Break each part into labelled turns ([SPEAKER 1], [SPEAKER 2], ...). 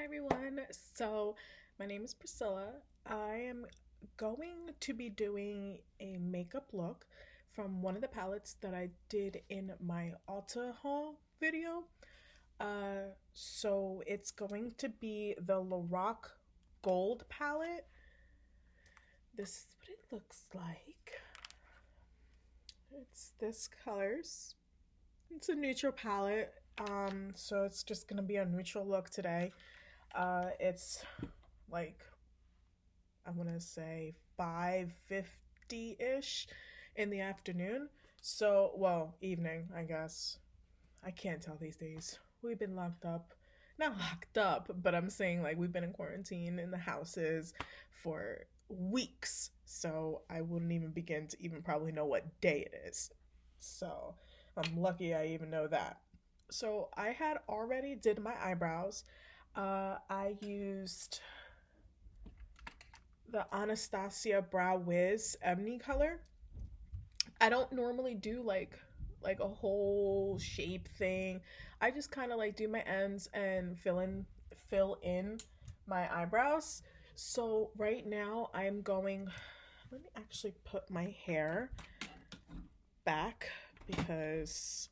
[SPEAKER 1] Hi everyone. So, my name is Priscilla. I am going to be doing a makeup look from one of the palettes that I did in my Ulta haul video. So it's going to be the Lorac Gold palette. This is what it looks like. It's this colors. It's a neutral palette. So it's just gonna be a neutral look today. It's like I want to say 5:50-ish in the afternoon. So, well, evening, I guess. I can't tell these days. We've been locked up. Not locked up, but I'm saying like we've been in quarantine in the houses for weeks. So, I wouldn't even begin to even probably know what day it is. So, I'm lucky I even know that. So, I had already did my eyebrows. I used the Anastasia Brow Wiz Ebony color. I don't normally do like a whole shape thing. I just kind of like do my ends and fill in my eyebrows. So right now I'm going, let me actually put my hair back because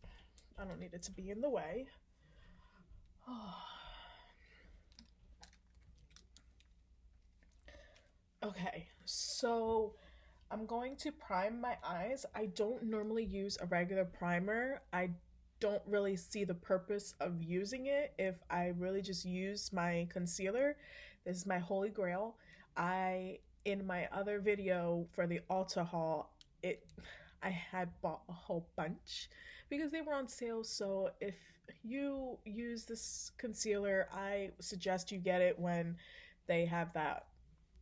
[SPEAKER 1] I don't need it to be in the way. Okay, so I'm going to prime my eyes. I don't normally use a regular primer. I don't really see the purpose of using it if I really just use my concealer. This is my holy grail. In my other video for the Ulta haul, it I had bought a whole bunch because they were on sale. So if you use this concealer, I suggest you get it when they have that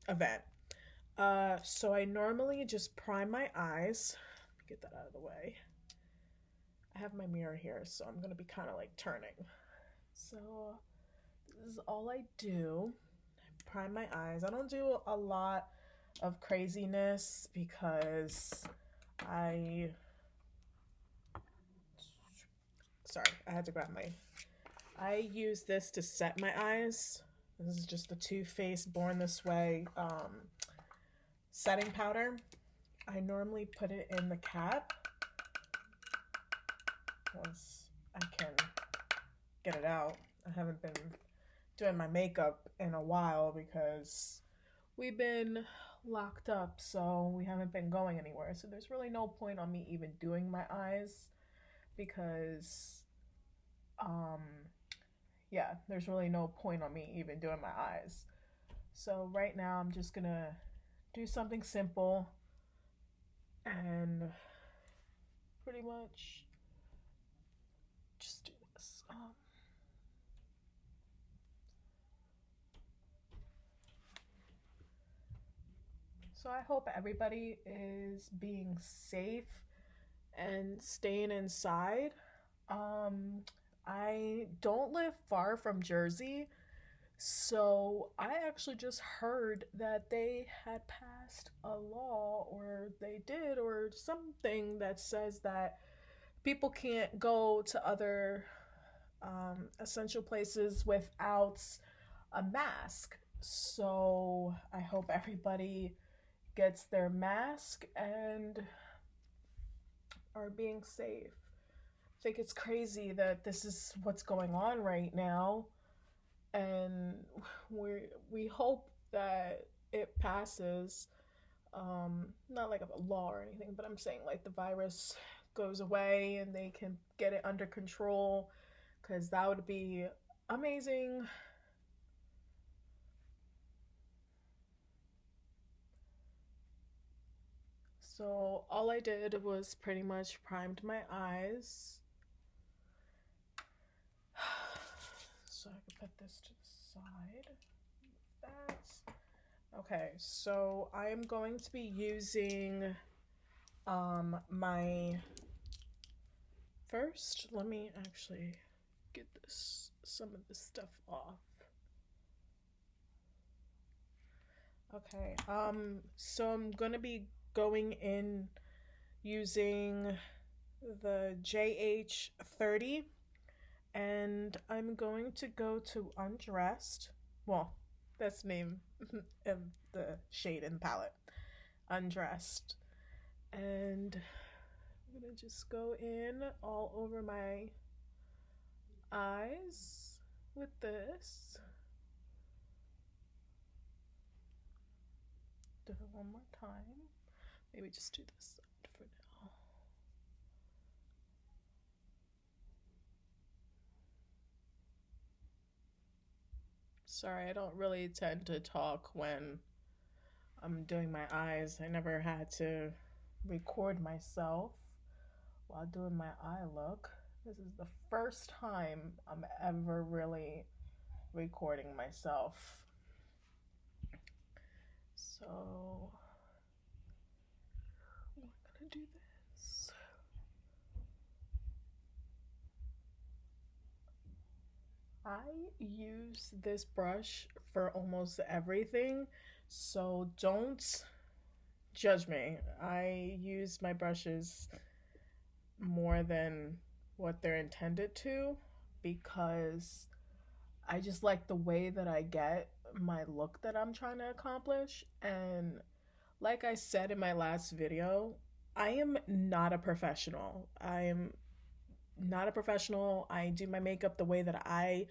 [SPEAKER 1] event. So I normally just prime my eyes. Let me get that out of the way. I have my mirror here, so I'm gonna be kind of like turning. So this is all I do. I prime my eyes. I don't do a lot of craziness because I sorry, I had to grab my I use this to set my eyes. This is just the Too Faced Born This Way setting powder. I normally put it in the cap once I can get it out. I haven't been doing my makeup in a while because we've been locked up, so we haven't been going anywhere. So there's really no point on me even doing my eyes because um yeah, there's really no point on me even doing my eyes. So right now I'm just gonna do something simple and pretty much just do this. So I hope everybody is being safe and staying inside. Um, I don't live far from Jersey, so I actually just heard that they had passed a law, or they did, or something that says that people can't go to other essential places without a mask. So I hope everybody gets their mask and are being safe. I think it's crazy that this is what's going on right now, and we hope that it passes. Not like a law or anything, but I'm saying like the virus goes away and they can get it under control, because that would be amazing. So all I did was pretty much primed my eyes. So I can put this to the side. That. Okay, so I am going to be using my first, let me actually get some of this stuff off. Okay, so I'm gonna be going in using the JH30, and I'm going to go to Undressed. Well, that's the name of the shade in the palette. Undressed. And I'm gonna just go in all over my eyes with this. Do it one more time. Maybe just do this side for now. Sorry, I don't really tend to talk when I'm doing my eyes. I never had to record myself while doing my eye look. This is the first time I'm ever really recording myself. So we're gonna do this. I use this brush for almost everything, so don't judge me. I use my brushes more than what they're intended to because I just like the way that I get my look that I'm trying to accomplish. And like I said in my last video, I am not a professional. I am not a professional. I do my makeup the way that I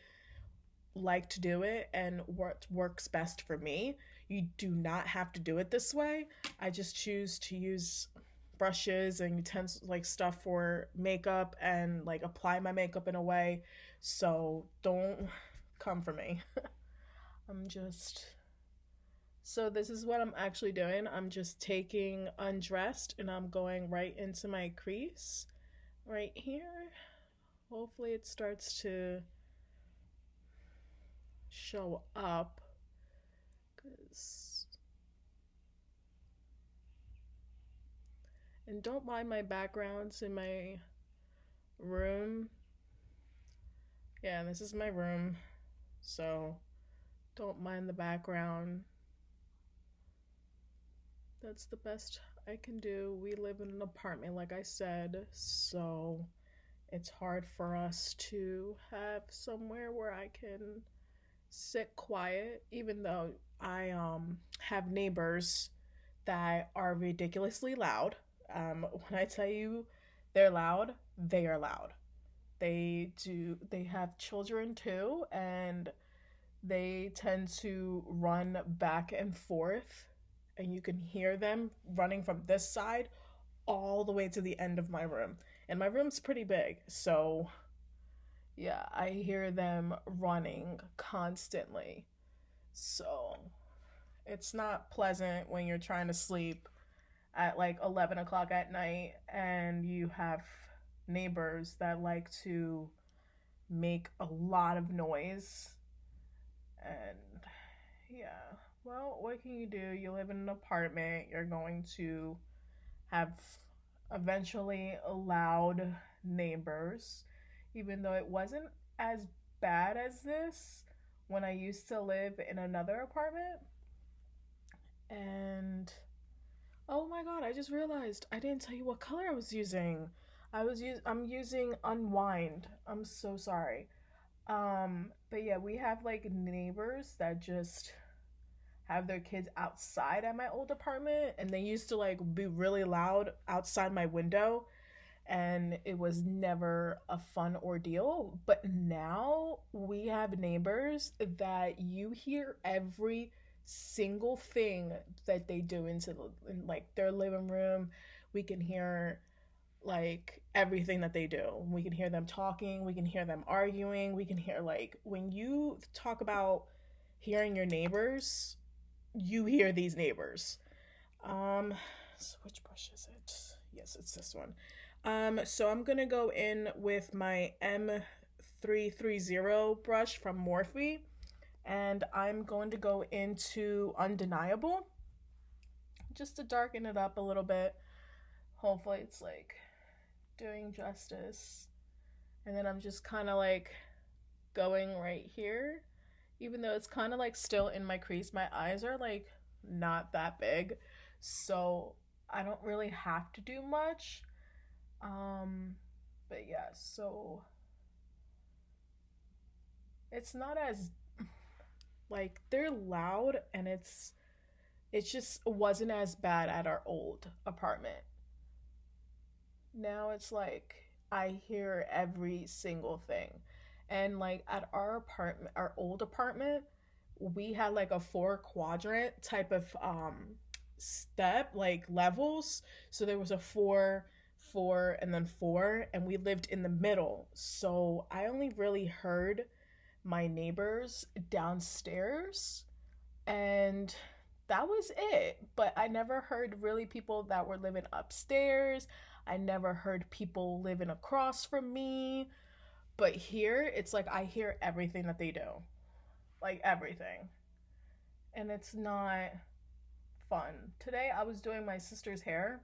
[SPEAKER 1] like to do it and what works best for me. You do not have to do it this way. I just choose to use brushes and utensils like stuff for makeup and like apply my makeup in a way. So don't come for me. I'm just So this is what I'm actually doing. I'm just taking Undressed and I'm going right into my crease right here. Hopefully it starts to show up because and don't mind my backgrounds in my room. Yeah, this is my room, so don't mind the background. That's the best I can do. We live in an apartment, like I said, so it's hard for us to have somewhere where I can sit quiet, even though I have neighbors that are ridiculously loud. When I tell you they're loud, they are loud. They have children too, and they tend to run back and forth, and you can hear them running from this side all the way to the end of my room. And my room's pretty big, so yeah, I hear them running constantly. So it's not pleasant when you're trying to sleep at like 11 o'clock at night and you have neighbors that like to make a lot of noise. And yeah, well, what can you do? You live in an apartment, you're going to have eventually loud neighbors, even though it wasn't as bad as this when I used to live in another apartment. And oh my god, I just realized I didn't tell you what color I was using. I'm using Unwind. I'm so sorry. But yeah, we have like neighbors that just have their kids outside at my old apartment, and they used to like be really loud outside my window, and it was never a fun ordeal. But now we have neighbors that you hear every single thing that they do in like their living room. We can hear like everything that they do. We can hear them talking, we can hear them arguing, we can hear like when you talk about hearing your neighbors, you hear these neighbors. So which brush is it? Yes, it's this one. So I'm gonna go in with my M330 brush from Morphe, and I'm going to go into Undeniable just to darken it up a little bit. Hopefully it's like doing justice. And then I'm just kind of like going right here, even though it's kind of like still in my crease. My eyes are like not that big, so I don't really have to do much. But yeah, so it's not as Like they're loud, and it just wasn't as bad at our old apartment. Now it's like I hear every single thing. And like at our apartment, our old apartment, we had like a four quadrant type of step, like levels. So there was a four, four, and then four, and we lived in the middle. So I only really heard my neighbors downstairs, and that was it. But I never heard really people that were living upstairs. I never heard people living across from me. But here, it's like I hear everything that they do, like everything. And it's not fun. Today, I was doing my sister's hair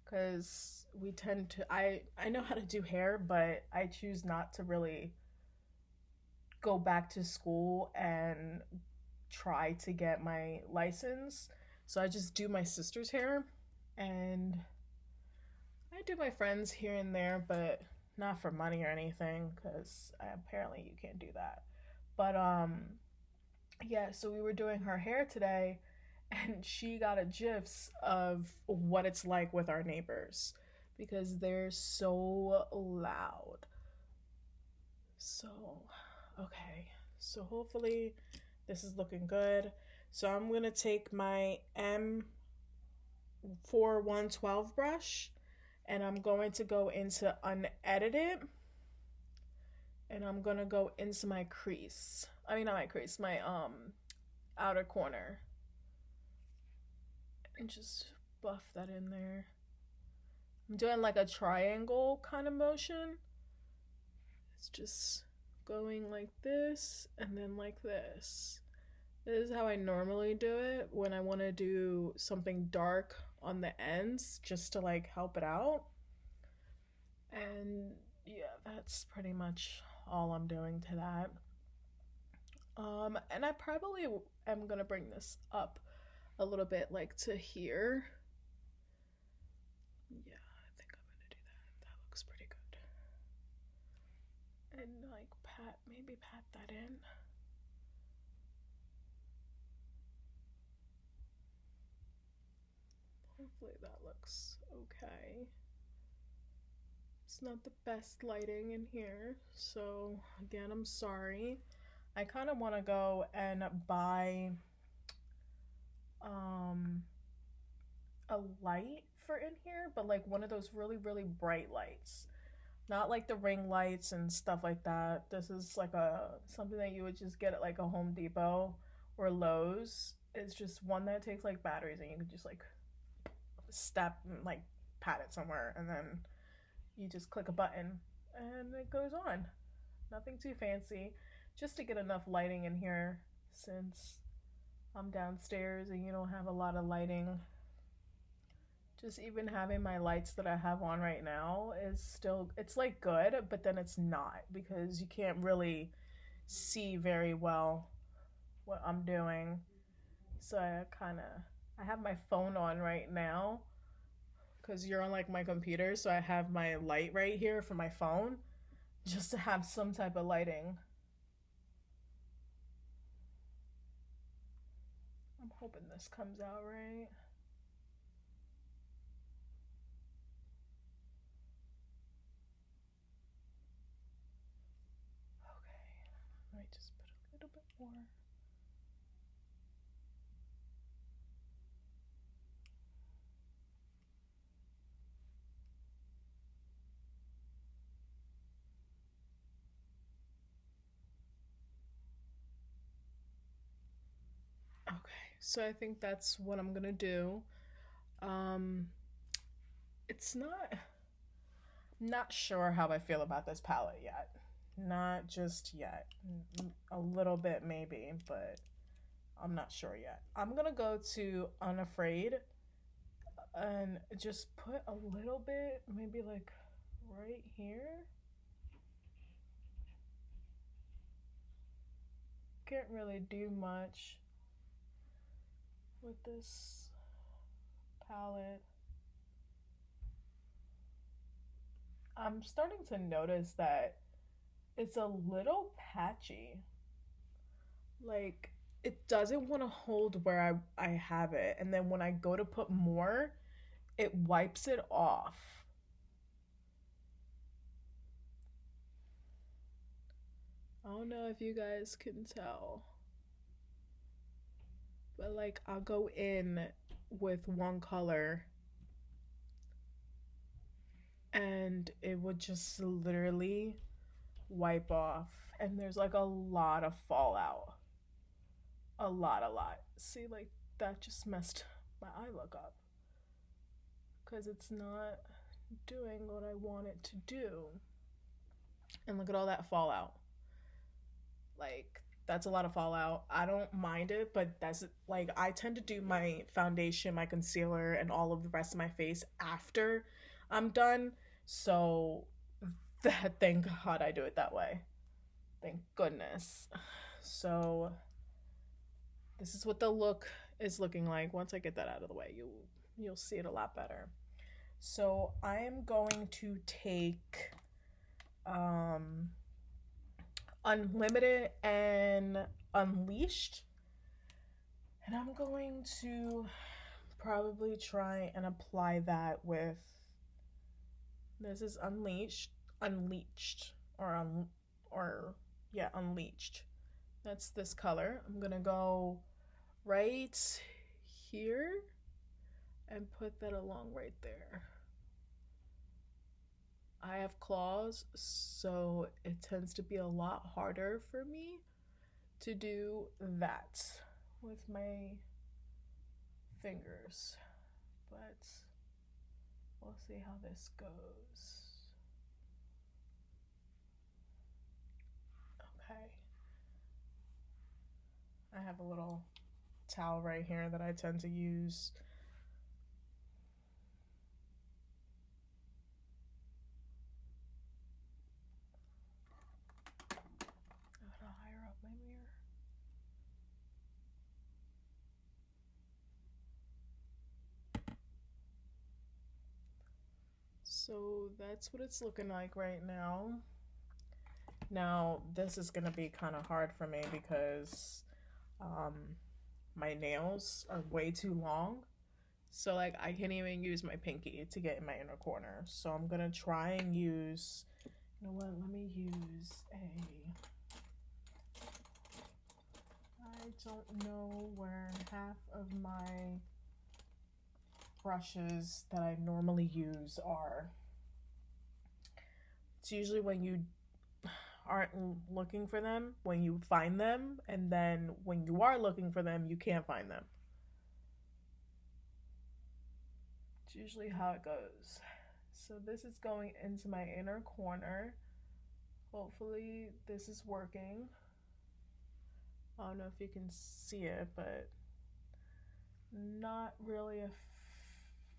[SPEAKER 1] because we tend to, I know how to do hair, but I choose not to really go back to school and try to get my license. So I just do my sister's hair, and I do my friends here and there, but not for money or anything because apparently you can't do that. But yeah, so we were doing her hair today, and she got a gifs of what it's like with our neighbors because they're so loud. So, okay. So hopefully this is looking good. So I'm going to take my M4112 brush, and I'm going to go into unedited, and I'm going to go into my crease. I mean, not my crease, my outer corner. And just buff that in there. I'm doing like a triangle kind of motion. It's just going like this and then like this. This is how I normally do it when I want to do something dark on the ends just to like help it out. And yeah, that's pretty much all I'm doing to that. And I probably am gonna bring this up a little bit, like to here. Yeah, I think I'm gonna do that. That looks pretty good. And like maybe pat that in. Hopefully that looks okay. It's not the best lighting in here, so again, I'm sorry. I kind of want to go and buy um a light for in here, but like one of those really really bright lights. Not like the ring lights and stuff like that. This is like a something that you would just get at like a Home Depot or Lowe's. It's just one that takes like batteries, and you can just like step and like pat it somewhere, and then you just click a button and it goes on. Nothing too fancy, just to get enough lighting in here since I'm downstairs and you don't have a lot of lighting. Just even having my lights that I have on right now is still, it's like good, but then it's not because you can't really see very well what I'm doing. So I have my phone on right now because you're on like my computer, so I have my light right here for my phone just to have some type of lighting. I'm hoping this comes out right. Okay, I might just put a little bit more. Okay, so I think that's what I'm gonna do. Um, it's not sure how I feel about this palette yet. Not just yet. A little bit maybe, but I'm not sure yet. I'm gonna go to Unafraid and just put a little bit, maybe like right here. Can't really do much with this palette. I'm starting to notice that it's a little patchy. Like, it doesn't want to hold where I have it. And then when I go to put more, it wipes it off. I don't know if you guys can tell. But like, I'll go in with one color and it would just literally wipe off. And there's like a lot of fallout. A lot, a lot. See, like, that just messed my eye look up. Because it's not doing what I want it to do. And look at all that fallout. Like, that's a lot of fallout. I don't mind it, but that's like, I tend to do my foundation, my concealer, and all of the rest of my face after I'm done. So, that, thank God I do it that way. Thank goodness. So, this is what the look is looking like. Once I get that out of the way, you'll see it a lot better. So I am going to take Unlimited and Unleashed, and I'm going to probably try and apply that with, this is Unleashed, Unleashed. That's this color. I'm gonna go right here and put that along right there. I have claws, so it tends to be a lot harder for me to do that with my fingers. But we'll see how this goes. Okay. I have a little towel right here that I tend to use. So that's what it's looking like right now. Now, this is going to be kind of hard for me because my nails are way too long. So, like, I can't even use my pinky to get in my inner corner. So I'm going to try and use, you know what, let me use I don't know where half of my brushes that I normally use are. It's usually when you aren't looking for them, when you find them, and then when you are looking for them, you can't find them. It's usually how it goes. So this is going into my inner corner. Hopefully this is working. I don't know if you can see it, but not really a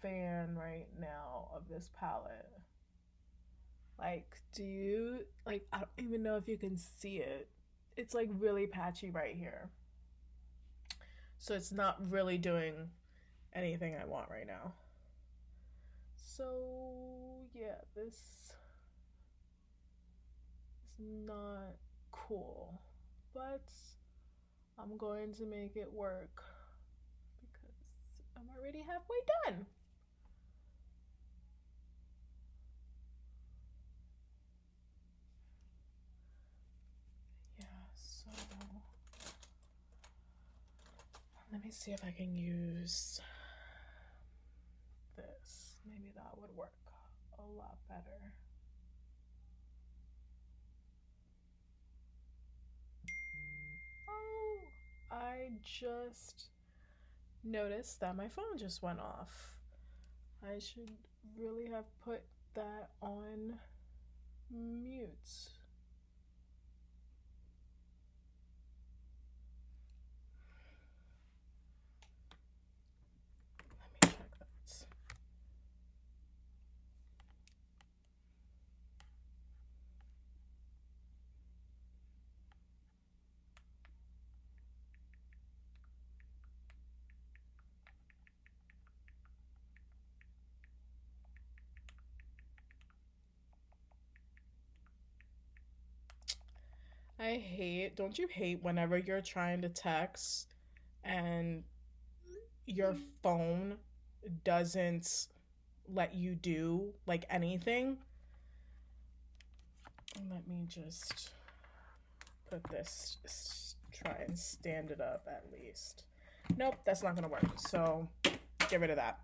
[SPEAKER 1] fan right now of this palette. Like, do you, like, I don't even know if you can see it. It's like really patchy right here. So it's not really doing anything I want right now. So yeah, this is not cool, but I'm going to make it work because I'm already halfway done. Yeah, so let me see if I can use this. Maybe that would work a lot better. Oh, I just noticed that my phone just went off. I should really have put that on mute. Let me check that. I hate, don't you hate whenever you're trying to text and your phone doesn't let you do like anything? Let me just put this, try and stand it up at least. Nope, that's not gonna work. So get rid of that.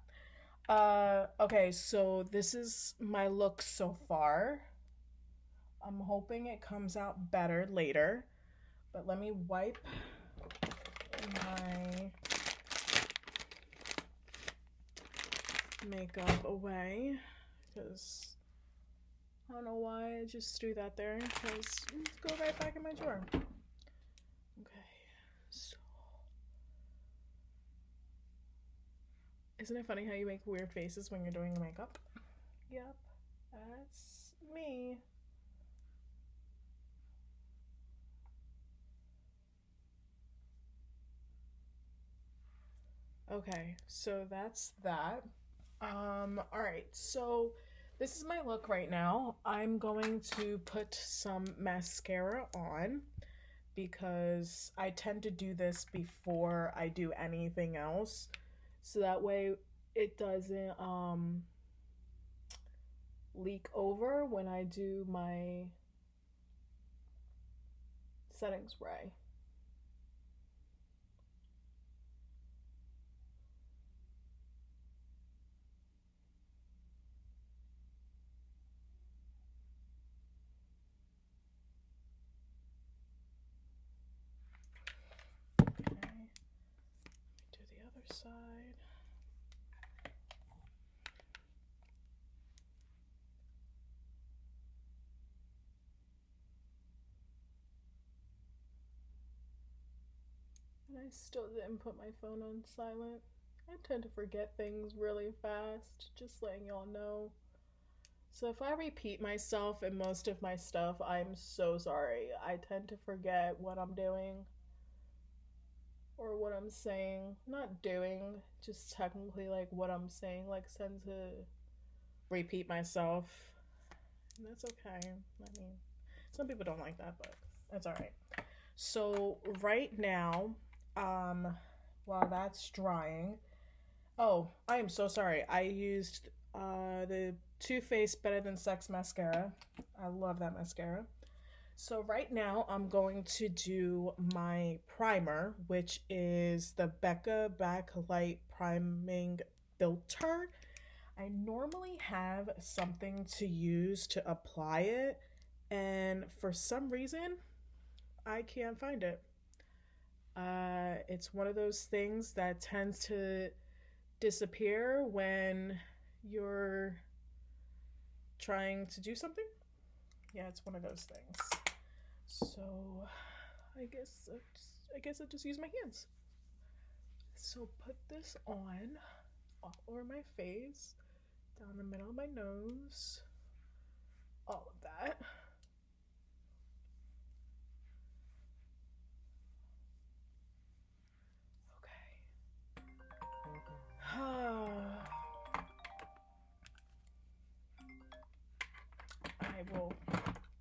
[SPEAKER 1] Okay, so this is my look so far. I'm hoping it comes out better later, but let me wipe my makeup away because I don't know why I just threw that there, because let's go right back in my drawer. Okay, so isn't it funny how you make weird faces when you're doing your makeup? Yep, that's me. Okay, so that's that. All right, so this is my look right now. I'm going to put some mascara on because I tend to do this before I do anything else. So that way it doesn't leak over when I do my setting spray. Okay, do the other side. And I still didn't put my phone on silent. I tend to forget things really fast, just letting y'all know. So if I repeat myself in most of my stuff, I'm so sorry. I tend to forget what I'm doing or what I'm saying. Not doing, just technically like what I'm saying, like tend to repeat myself. And that's okay. I mean, some people don't like that, but that's all right. So right now, while that's drying, oh, I am so sorry. I used the Too Faced Better Than Sex mascara. I love that mascara. So right now I'm going to do my primer, which is the Becca Backlight Priming Filter. I normally have something to use to apply it, and for some reason, I can't find it. It's one of those things that tends to disappear when you're trying to do something. Yeah, it's one of those things. So I guess I just use my hands. So put this on all over my face, down the middle of my nose, all of that. I will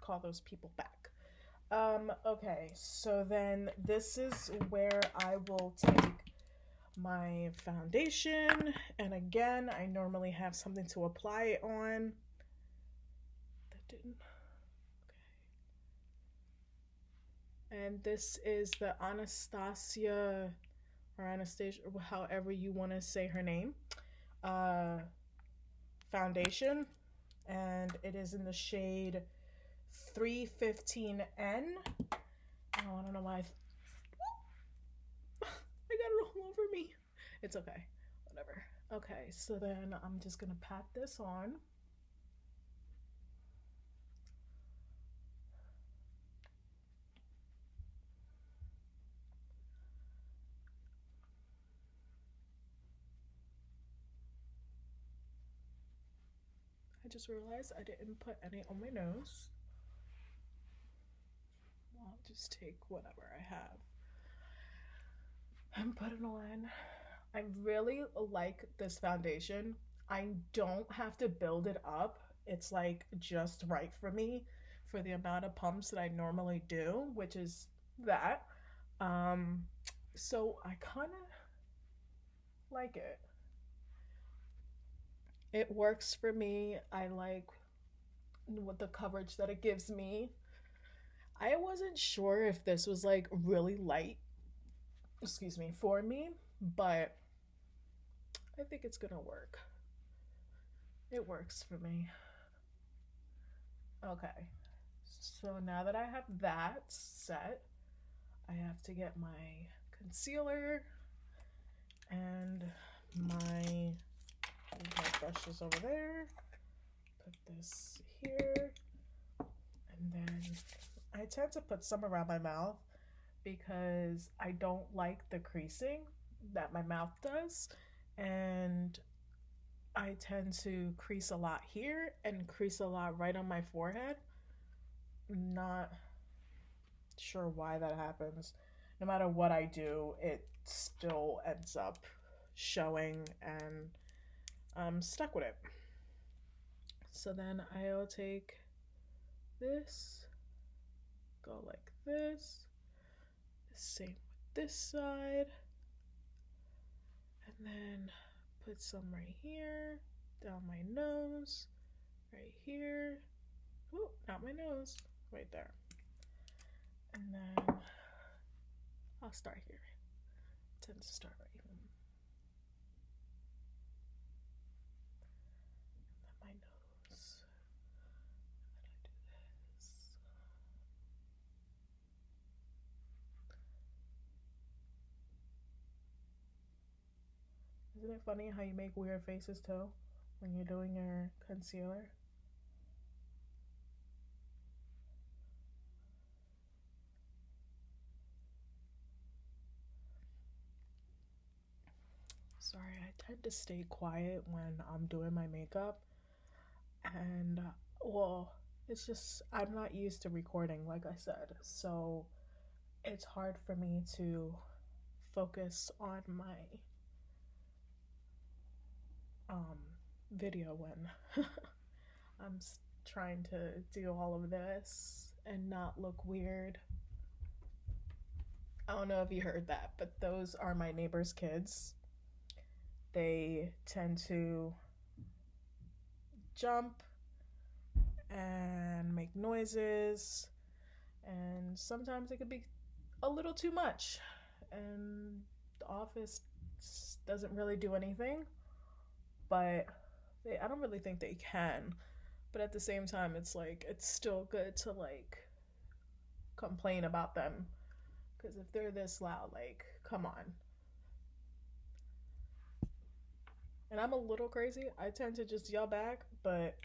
[SPEAKER 1] call those people back. Okay, so then this is where I will take my foundation, and again, I normally have something to apply it on. That didn't. Okay. And this is the Anastasia or Anastasia, however you want to say her name, foundation, and it is in the shade 315N. Oh, I don't know why I got it all over me. It's okay, whatever. Okay, so then I'm just gonna pat this on. I just realized I didn't put any on my nose. I'll just take whatever I have and put it on. I really like this foundation. I don't have to build it up. It's like just right for me for the amount of pumps that I normally do, which is that. Um, so I kind of like it. It works for me. I like with the coverage that it gives me. I wasn't sure if this was like really light, excuse me, for me, but I think it's gonna work. It works for me. Okay, so now that I have that set, I have to get my concealer and my brushes over there. Put this here, and then I tend to put some around my mouth because I don't like the creasing that my mouth does, and I tend to crease a lot here and crease a lot right on my forehead. Not sure why that happens. No matter what I do, it still ends up showing, and I'm stuck with it. So then I'll take this, go like this, same with this side, and then put some right here, down my nose, right here. Oh, not my nose, right there. And then I'll start here. I tend to start right here. And then my nose. And I do this. Isn't it funny how you make weird faces too when you're doing your concealer? Sorry, I tend to stay quiet when I'm doing my makeup, and well, it's just I'm not used to recording, like I said, so it's hard for me to focus on my video when I'm trying to do all of this and not look weird. I don't know if you heard that, but those are my neighbor's kids. They tend to jump and make noises, and sometimes it could be a little too much, and the office doesn't really do anything, but I don't really think they can. But at the same time, it's like it's still good to like complain about them, because if they're this loud, like, come on. And I'm a little crazy. I tend to just yell back, but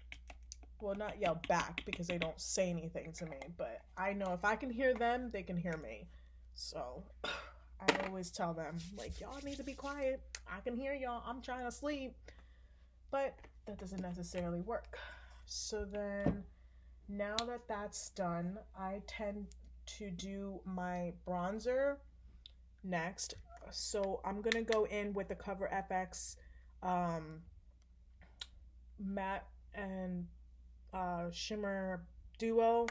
[SPEAKER 1] well, not yell back because they don't say anything to me, but I know if I can hear them, they can hear me. So I always tell them, like, y'all need to be quiet. I can hear y'all. I'm trying to sleep. But that doesn't necessarily work. So then now that that's done, I tend to do my bronzer next. So I'm going to go in with the Cover FX matte and shimmer duo.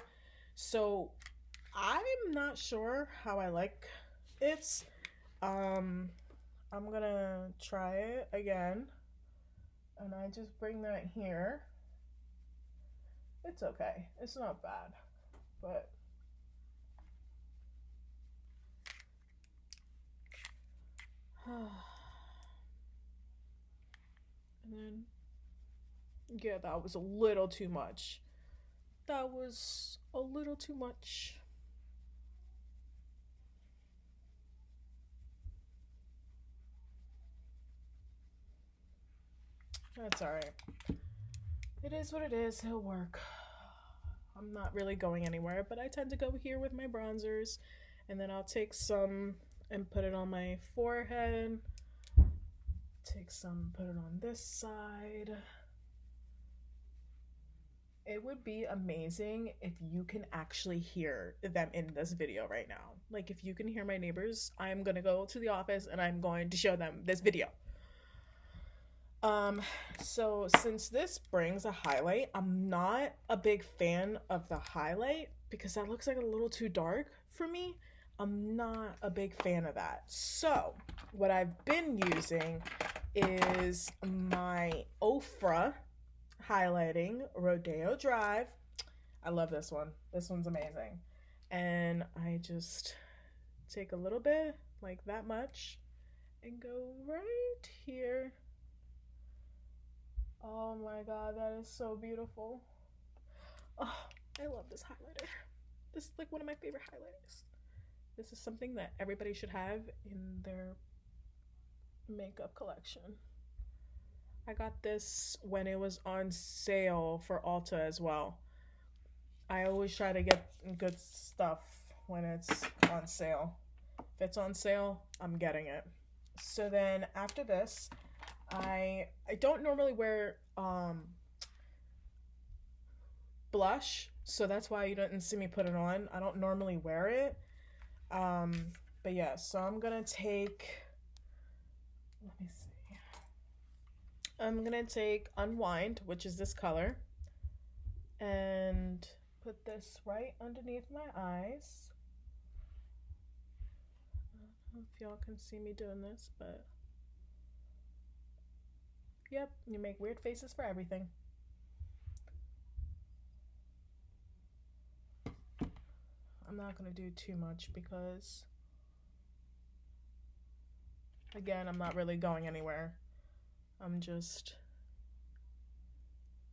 [SPEAKER 1] So I'm not sure how I like it. I'm gonna try it again, and I just bring that here. It's okay, it's not bad, but and then yeah, that was a little too much. That was a little too much. That's alright. It is what it is. It'll work. I'm not really going anywhere, but I tend to go here with my bronzers, and then I'll take some and put it on my forehead. Take some, put it on this side. It would be amazing if you can actually hear them in this video right now. Like, if you can hear my neighbors, I'm gonna go to the office and I'm going to show them this video. Um, so since this brings a highlight, I'm not a big fan of the highlight because that looks like a little too dark for me. I'm not a big fan of that. So what I've been using is my Ofra highlighting Rodeo Drive. I love this one. This one's amazing. And I just take a little bit, like that much, and go right here. Oh my god, that is so beautiful. Oh, I love this highlighter. This is like one of my favorite highlighters. This is something that everybody should have in their makeup collection. I got this when it was on sale for Ulta as well. I always try to get good stuff when it's on sale. If it's on sale, I'm getting it. So then after this, I don't normally wear blush, so that's why you didn't see me put it on. I don't normally wear it. But yeah, so I'm gonna take, let me see. I'm gonna take Unwind, which is this color, and put this right underneath my eyes. I don't know if y'all can see me doing this, but yep, you make weird faces for everything. I'm not gonna do too much because, again, I'm not really going anywhere. I'm just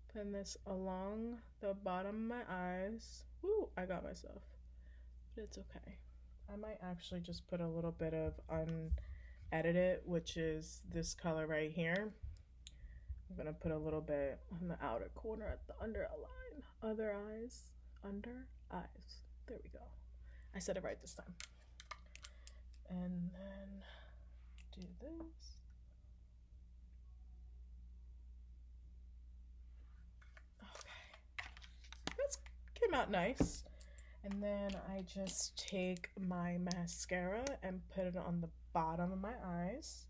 [SPEAKER 1] putting this along the bottom of my eyes. Ooh, I got myself, but it's okay. I might actually just put a little bit of unedited, which is this color right here. I'm gonna put a little bit on the outer corner at the under eyes. There we go. I said it right this time. And then do this. Okay. This came out nice. And then I just take my mascara and put it on the bottom of my eyes.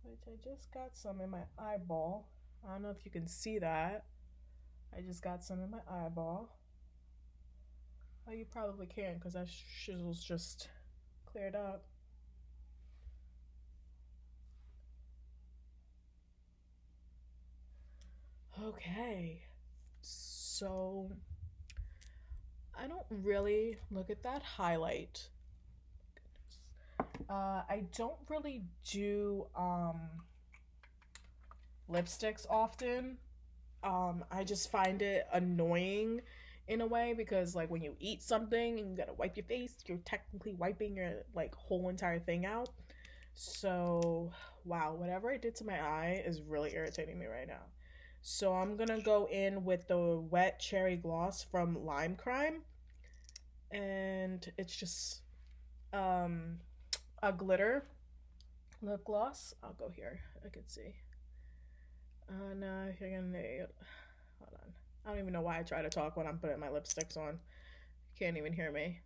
[SPEAKER 1] Which I just got some in my eyeball. I don't know if you can see that. I just got some in my eyeball. Oh, you probably can because that shizzle's just cleared up. Okay, so I don't really look at that highlight. I don't really do lipsticks often. I just find it annoying in a way because like when you eat something and you gotta wipe your face, you're technically wiping your like whole entire thing out. So wow, whatever I did to my eye is really irritating me right now. So I'm gonna go in with the wet cherry gloss from Lime Crime, and it's just a glitter lip gloss. I'll go here. I can see. No, if you're gonna need, hold on. I don't even know why I try to talk when I'm putting my lipsticks on. You can't even hear me.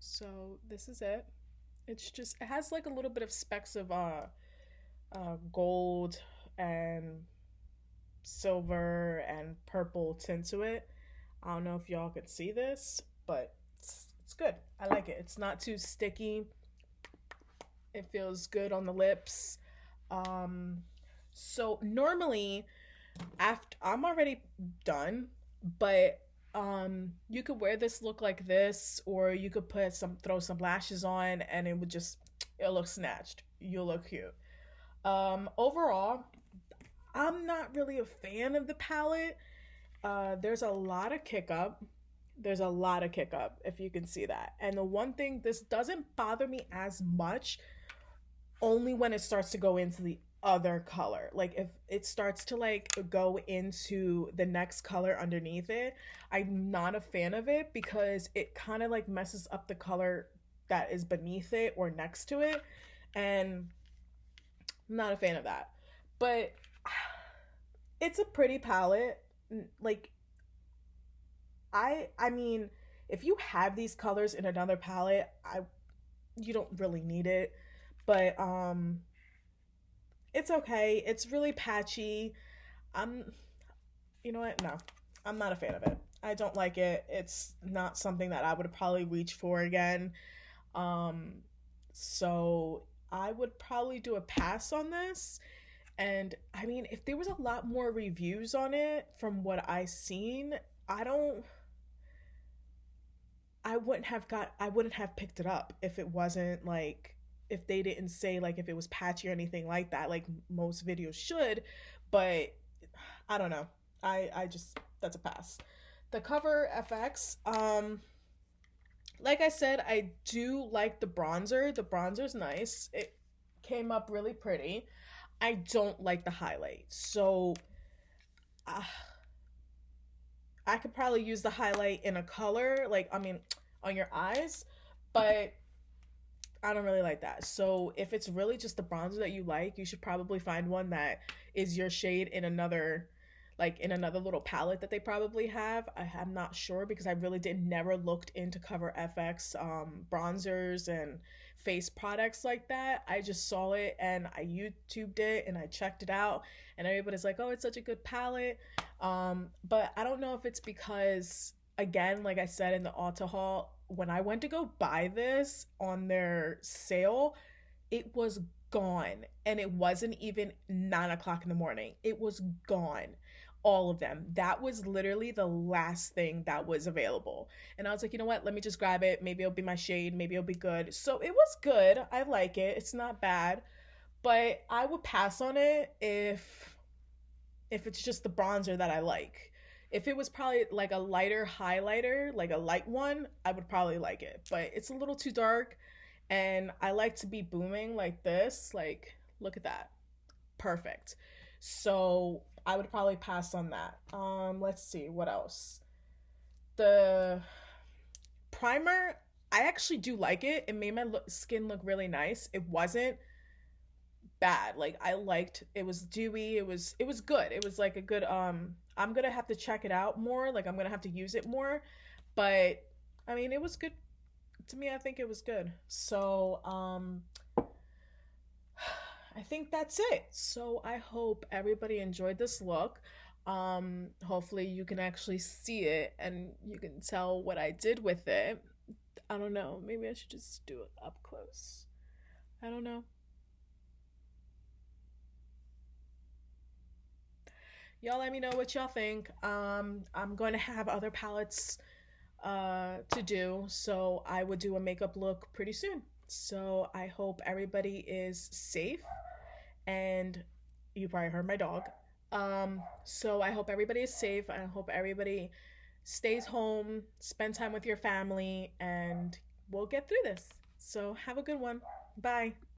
[SPEAKER 1] So this is it. It's just it has like a little bit of specks of gold and silver and purple tint to it. I don't know if y'all could see this, but it's good. I like it. It's not too sticky. It feels good on the lips. So normally after I'm already done, but you could wear this look like this, or you could throw some lashes on and it would just it'll look snatched. You'll look cute. Overall, I'm not really a fan of the palette. There's a lot of kick up. There's a lot of kick up, if you can see that. And the one thing, this doesn't bother me as much, only when it starts to go into the other color. Like if it starts to like go into the next color underneath it, I'm not a fan of it because it kind of like messes up the color that is beneath it or next to it. And I'm not a fan of that. But it's a pretty palette. like I mean, if you have these colors in another palette, I you don't really need it. But it's okay. It's really patchy. I'm you know what? No. I'm not a fan of it. I don't like it. It's not something that I would probably reach for again. Um so I would probably do a pass on this. And I mean, if there was a lot more reviews on it from what I seen, I don't I wouldn't have picked it up if it wasn't like if they didn't say like if it was patchy or anything like that, like most videos should. But I don't know. I just that's a pass. The cover FX, like I said, I do like the bronzer. The bronzer's nice. It came up really pretty. I don't like the highlight. So uh, I could probably use the highlight in a color, like I mean, on your eyes, but I don't really like that. So if it's really just the bronzer that you like, you should probably find one that is your shade in another like in another little palette that they probably have. I'm not sure because I really did never looked into Cover FX bronzers and face products like that. I just saw it and I YouTubed it and I checked it out and everybody's like, "Oh, it's such a good palette." But I don't know if it's because again, like I said in the Ulta haul, when I went to go buy this on their sale, it was gone. And it wasn't even 9 o'clock in the morning. It was gone. All of them. That was literally the last thing that was available. And I was like, you know what? Let me just grab it. Maybe it'll be my shade. Maybe it'll be good. So it was good. I like it. It's not bad. But I would pass on it if it's just the bronzer that I like. If it was probably like a lighter highlighter, like a light one, I would probably like it. But it's a little too dark and I like to be booming like this. Like, look at that. Perfect. So I would probably pass on that. Let's see, what else? The primer, I actually do like it. It made my skin look really nice. It wasn't bad. Like I liked it was dewy. It was good. It was like a good I'm going to have to check it out more. Like I'm going to have to use it more. But I mean, it was good to me. I think it was good. So, I think that's it. So I hope everybody enjoyed this look. Hopefully you can actually see it and you can tell what I did with it. I don't know. Maybe I should just do it up close. I don't know. Y'all let me know what y'all think. I'm going to have other palettes to do, so I would do a makeup look pretty soon. So I hope everybody is safe, and you probably heard my dog. So I hope everybody is safe. I hope everybody stays home, spend time with your family, and we'll get through this. So have a good one. Bye.